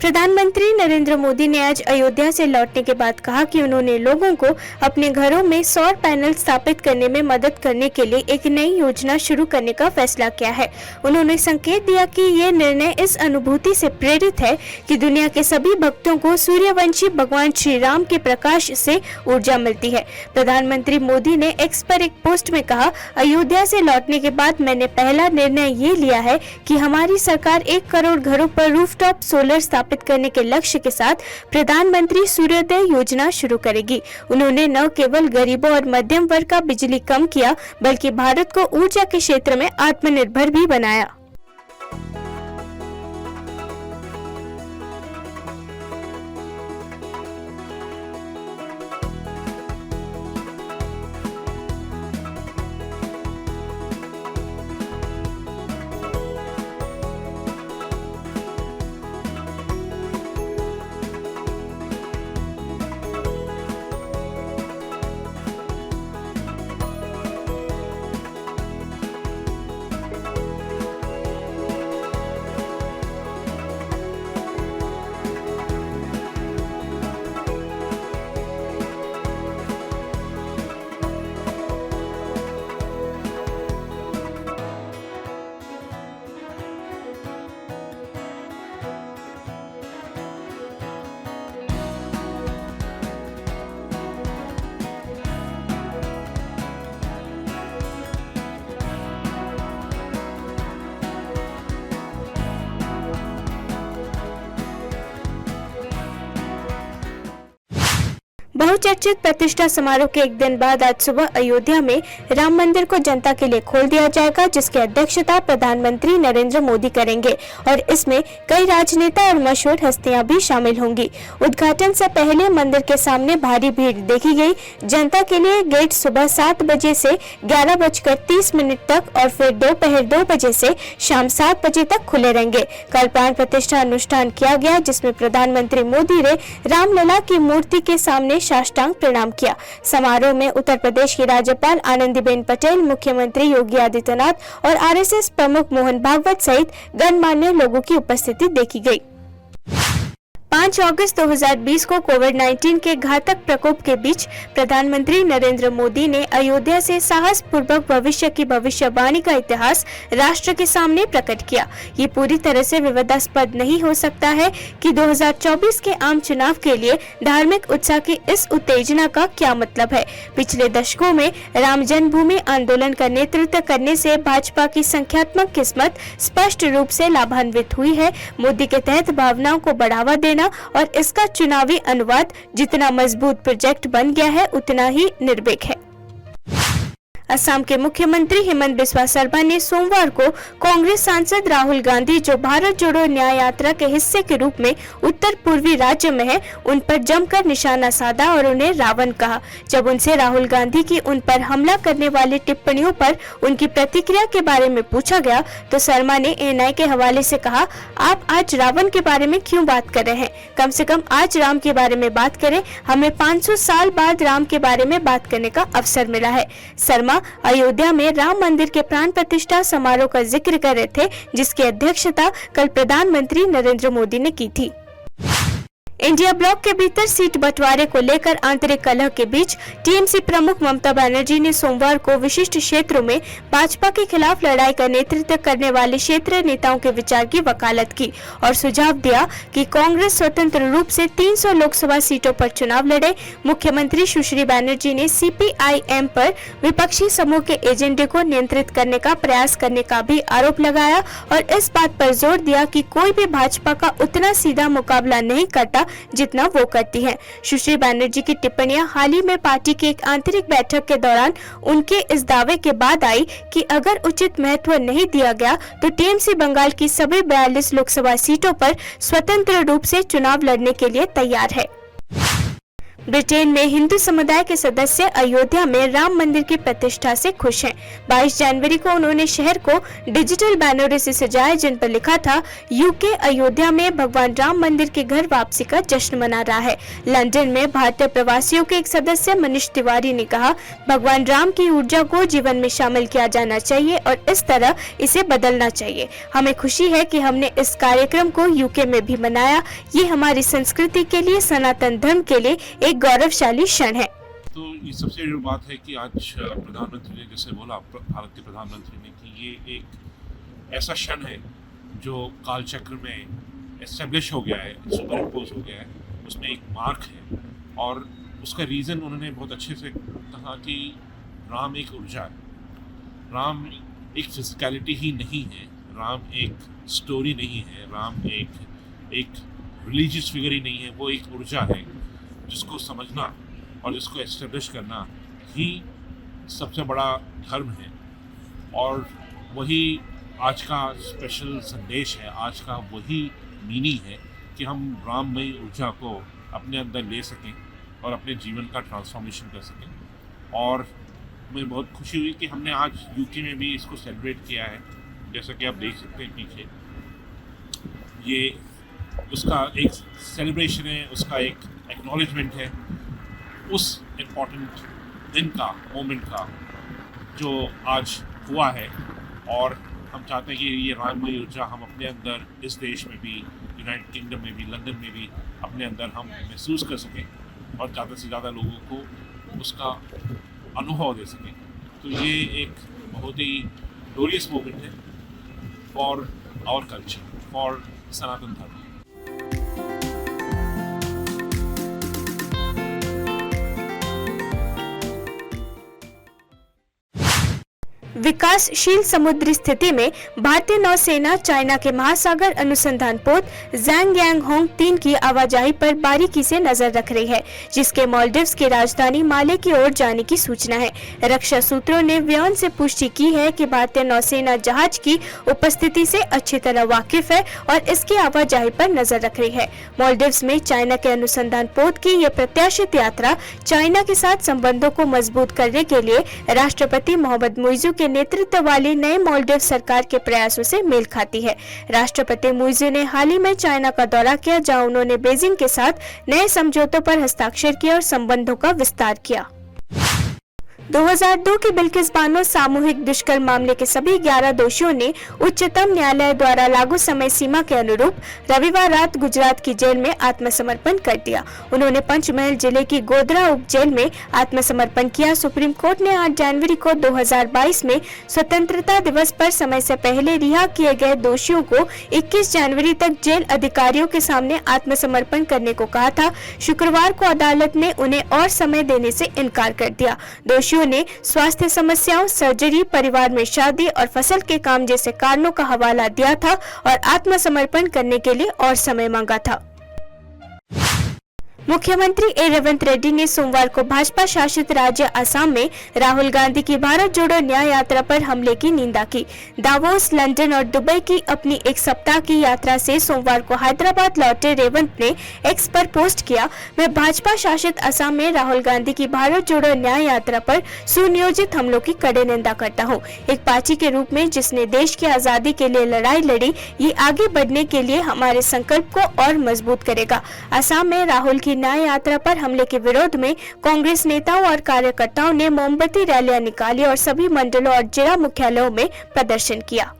प्रधानमंत्री नरेंद्र मोदी ने आज अयोध्या से लौटने के बाद कहा कि उन्होंने लोगों को अपने घरों में सौर पैनल स्थापित करने में मदद करने के लिए एक नई योजना शुरू करने का फैसला किया है। उन्होंने संकेत दिया कि ये निर्णय इस अनुभूति से प्रेरित है कि दुनिया के सभी भक्तों को सूर्यवंशी भगवान श्री राम के प्रकाश से ऊर्जा मिलती है। प्रधानमंत्री मोदी ने एक्स पर एक पोस्ट में कहा, अयोध्या से लौटने के बाद मैंने पहला निर्णय ये लिया है कि हमारी सरकार 1 करोड़ घरों पर रूफटॉप सोलर स्थापित करने के लक्ष्य के साथ प्रधानमंत्री सूर्योदय योजना शुरू करेगी। उन्होंने न केवल गरीबों और मध्यम वर्ग का बिजली कम किया, बल्कि भारत को ऊर्जा के क्षेत्र में आत्मनिर्भर भी बनाया। बहुचर्चित प्रतिष्ठा समारोह के एक दिन बाद आज सुबह अयोध्या में राम मंदिर को जनता के लिए खोल दिया जाएगा, जिसकी अध्यक्षता प्रधानमंत्री नरेंद्र मोदी करेंगे और इसमें कई राजनेता और मशहूर हस्तियां भी शामिल होंगी। उद्घाटन से पहले मंदिर के सामने भारी भीड़ देखी गई। जनता के लिए गेट सुबह 7 बजे से 11:30 तक और फिर दोपहर 2 बजे से शाम 7 बजे तक खुले रहेंगे। कल प्राण प्रतिष्ठा अनुष्ठान किया गया, जिसमें प्रधानमंत्री मोदी ने रामलला की मूर्ति के सामने साष्टांग प्रणाम किया। समारोह में उत्तर प्रदेश की राज्यपाल आनंदीबेन पटेल, मुख्यमंत्री योगी आदित्यनाथ और आरएसएस प्रमुख मोहन भागवत सहित गणमान्य लोगों की उपस्थिति देखी गई। 5 अगस्त 2020 को कोविड-19 के घातक प्रकोप के बीच प्रधानमंत्री नरेंद्र मोदी ने अयोध्या से साहस पूर्वक भविष्य की भविष्यवाणी का इतिहास राष्ट्र के सामने प्रकट किया। ये पूरी तरह से विवादास्पद नहीं हो सकता है कि 2024 के आम चुनाव के लिए धार्मिक उत्साह की इस उत्तेजना का क्या मतलब है। पिछले दशकों में राम जन्मभूमि आंदोलन का नेतृत्व करने से भाजपा की संख्यात्मक किस्मत स्पष्ट रूप से लाभान्वित हुई है। मोदी के तहत भावनाओं को बढ़ावा देना और इसका चुनावी अनुवाद जितना मजबूत प्रोजेक्ट बन गया है, उतना ही निर्भीक है। असम के मुख्यमंत्री हेमंत बिस्वा शर्मा ने सोमवार को कांग्रेस सांसद राहुल गांधी, जो भारत जोड़ो न्याय यात्रा के हिस्से के रूप में उत्तर पूर्वी राज्य में है, उन पर जमकर निशाना साधा और उन्हें रावण कहा। जब उनसे राहुल गांधी की उन पर हमला करने वाली टिप्पणियों पर उनकी प्रतिक्रिया के बारे में पूछा गया, तो शर्मा ने एएनआई के हवाले से कहा, आप आज रावण के बारे में क्यों बात कर रहे हैं? कम से कम आज राम के बारे में बात करें। हमें 500 साल बाद राम के बारे में बात करने का अवसर मिला है। शर्मा अयोध्या में राम मंदिर के प्राण प्रतिष्ठा समारोह का जिक्र कर रहे थे, जिसकी अध्यक्षता कल प्रधानमंत्री नरेंद्र मोदी ने की थी। इंडिया ब्लॉक के भीतर सीट बंटवारे को लेकर आंतरिक कलह के बीच टीएमसी प्रमुख ममता बनर्जी ने सोमवार को विशिष्ट क्षेत्रों में भाजपा के खिलाफ लड़ाई का नेतृत्व करने वाले क्षेत्रीय नेताओं के विचार की वकालत की और सुझाव दिया कि कांग्रेस स्वतंत्र रूप से 300 लोकसभा सीटों पर चुनाव लड़े। मुख्यमंत्री सुश्री बनर्जी ने सीपीआईएम पर विपक्षी समूह के एजेंडे को नियंत्रित करने का प्रयास करने का भी आरोप लगाया और इस बात पर जोर दिया कि कोई भी भाजपा का उतना सीधा मुकाबला नहीं करता जितना वो करती है। सुश्री बनर्जी की टिप्पणियां हाल ही में पार्टी की एक आंतरिक बैठक के दौरान उनके इस दावे के बाद आई कि अगर उचित महत्व नहीं दिया गया तो टीएमसी बंगाल की सभी 42 लोकसभा सीटों पर स्वतंत्र रूप से चुनाव लड़ने के लिए तैयार है। ब्रिटेन में हिंदू समुदाय के सदस्य अयोध्या में राम मंदिर की प्रतिष्ठा से खुश हैं। 22 जनवरी को उन्होंने शहर को डिजिटल बैनरों से सजाया जिन पर लिखा था यूके अयोध्या में भगवान राम मंदिर के घर वापसी का जश्न मना रहा है। लंदन में भारतीय प्रवासियों के एक सदस्य मनीष तिवारी ने कहा, भगवान राम की ऊर्जा को जीवन में शामिल किया जाना चाहिए और इस तरह इसे बदलना चाहिए। हमें खुशी है कि हमने इस कार्यक्रम को यूके में भी मनाया। ये हमारी संस्कृति के लिए, सनातन धर्म के लिए एक गौरवशाली क्षण है। तो ये सबसे बड़ी बात है कि आज प्रधानमंत्री ने जैसे बोला, भारत के प्रधानमंत्री ने, कि ये एक ऐसा क्षण है जो कालचक्र में एस्टेब्लिश हो गया है, सुपर इम्पोज हो गया है, उसमें एक मार्क है। और उसका रीज़न उन्होंने बहुत अच्छे से कहा कि राम एक ऊर्जा है, राम एक फिजिकलिटी ही नहीं है, राम एक स्टोरी नहीं है, राम एक रिलीजियस फिगर ही नहीं है, वो एक ऊर्जा है जिसको समझना और जिसको एस्टेब्लिश करना ही सबसे बड़ा धर्म है। और वही आज का स्पेशल संदेश है, आज का वही मीनिंग है कि हम राममयी ऊर्जा को अपने अंदर ले सकें और अपने जीवन का ट्रांसफॉर्मेशन कर सकें। और मुझे बहुत खुशी हुई कि हमने आज यूके में भी इसको सेलिब्रेट किया है। जैसा कि आप देख सकते हैं पीछे, ये उसका एक सेलिब्रेशन है, उसका एक एक्नॉलेजमेंट है उस इम्पॉर्टेंट दिन का, मोमेंट का जो आज हुआ है। और हम चाहते हैं कि ये राममयी ऊर्जा हम अपने अंदर, इस देश में भी, यूनाइटेड किंगडम में भी, लंदन में भी अपने अंदर हम महसूस कर सकें और ज़्यादा से ज़्यादा लोगों को उसका अनुभव दे सकें। तो ये एक बहुत ही ग्लोरियस मोमेंट है फॉर आवर कल्चर, फॉर सनातन धर्म। विकासशील समुद्री स्थिति में भारतीय नौसेना चाइना के महासागर अनुसंधान पोत ज़ैंगयांगहोंग 3 की आवाजाही पर बारीकी से नजर रख रही है, जिसके मालदीव्स की राजधानी माले की ओर जाने की सूचना है। रक्षा सूत्रों ने व्योम से पुष्टि की है कि भारतीय नौसेना जहाज की उपस्थिति से अच्छी तरह वाकिफ है और इसकी आवाजाही पर नजर रख रही है। मालदीव्स में चाइना के अनुसंधान पोत की यह प्रत्याशित यात्रा चाइना के साथ संबंधों को मजबूत करने के लिए राष्ट्रपति मोहम्मद मुइज़ू के नेतृत्व वाली नए मालदीव सरकार के प्रयासों से मेल खाती है। राष्ट्रपति मुइज़ू ने हाल ही में चाइना का दौरा किया, जहां उन्होंने बीजिंग के साथ नए समझौतों पर हस्ताक्षर किए और संबंधों का विस्तार किया। 2002 के बिल्किस बानो सामूहिक दुष्कर्म मामले के सभी 11 दोषियों ने उच्चतम न्यायालय द्वारा लागू समय सीमा के अनुरूप रविवार रात गुजरात की जेल में आत्मसमर्पण कर दिया। उन्होंने पंचमहल जिले की गोधरा उप जेल में आत्मसमर्पण किया। सुप्रीम कोर्ट ने 8 जनवरी को 2022 में स्वतंत्रता दिवस पर समय से पहले रिहा किए गए दोषियों को 21 जनवरी तक जेल अधिकारियों के सामने आत्मसमर्पण करने को कहा था। शुक्रवार को अदालत ने उन्हें और समय देने से इनकार कर दिया। दोषियों ने स्वास्थ्य समस्याओं, सर्जरी, परिवार में शादी और फसल के काम जैसे कारणों का हवाला दिया था और आत्मसमर्पण करने के लिए और समय मांगा था। मुख्यमंत्री ए रेवंत रेड्डी ने सोमवार को भाजपा शासित राज्य असम में राहुल गांधी की भारत जोड़ो न्याय यात्रा पर हमले की निंदा की। दावोस, लंदन और दुबई की अपनी एक सप्ताह की यात्रा से सोमवार को हैदराबाद लौटे रेवंत ने एक्स पर पोस्ट किया, मैं भाजपा शासित असम में राहुल गांधी की भारत जोड़ो न्याय यात्रा पर सुनियोजित हमलों की कड़े निंदा करता हूँ। एक पार्टी के रूप में जिसने देश की आजादी के लिए लड़ाई लड़ी, ये आगे बढ़ने के लिए हमारे संकल्प को और मजबूत करेगा। असम में राहुल की न्याय यात्रा पर हमले के विरोध में कांग्रेस नेताओं और कार्यकर्ताओं ने मोमबत्ती रैलियां निकाली और सभी मंडलों और जिला मुख्यालयों में प्रदर्शन किया।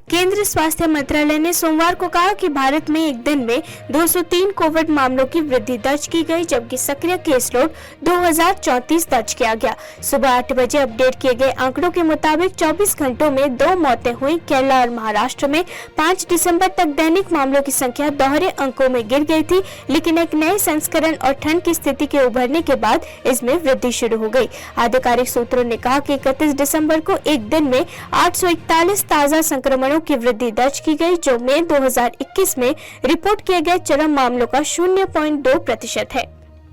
केंद्रीय स्वास्थ्य मंत्रालय ने सोमवार को कहा कि भारत में एक दिन में 203 कोविड मामलों की वृद्धि दर्ज की गई, जबकि सक्रिय केस लोड 2034 दर्ज किया गया। सुबह 8 बजे अपडेट किए गए आंकड़ों के मुताबिक 24 घंटों में 2 मौतें हुई। केरला और महाराष्ट्र में 5 दिसंबर तक दैनिक मामलों की संख्या दोहरे अंकों में गिर गई थी, लेकिन एक नए संस्करण और ठंड की स्थिति के उभरने के बाद इसमें वृद्धि शुरू हो गई। आधिकारिक सूत्रों ने कहा कि 31 दिसंबर को एक दिन में 841 ताजा संक्रमणों की वृद्धि दर्ज की गई, जो मई 2021 में रिपोर्ट किए गए चरम मामलों का 0.2% है।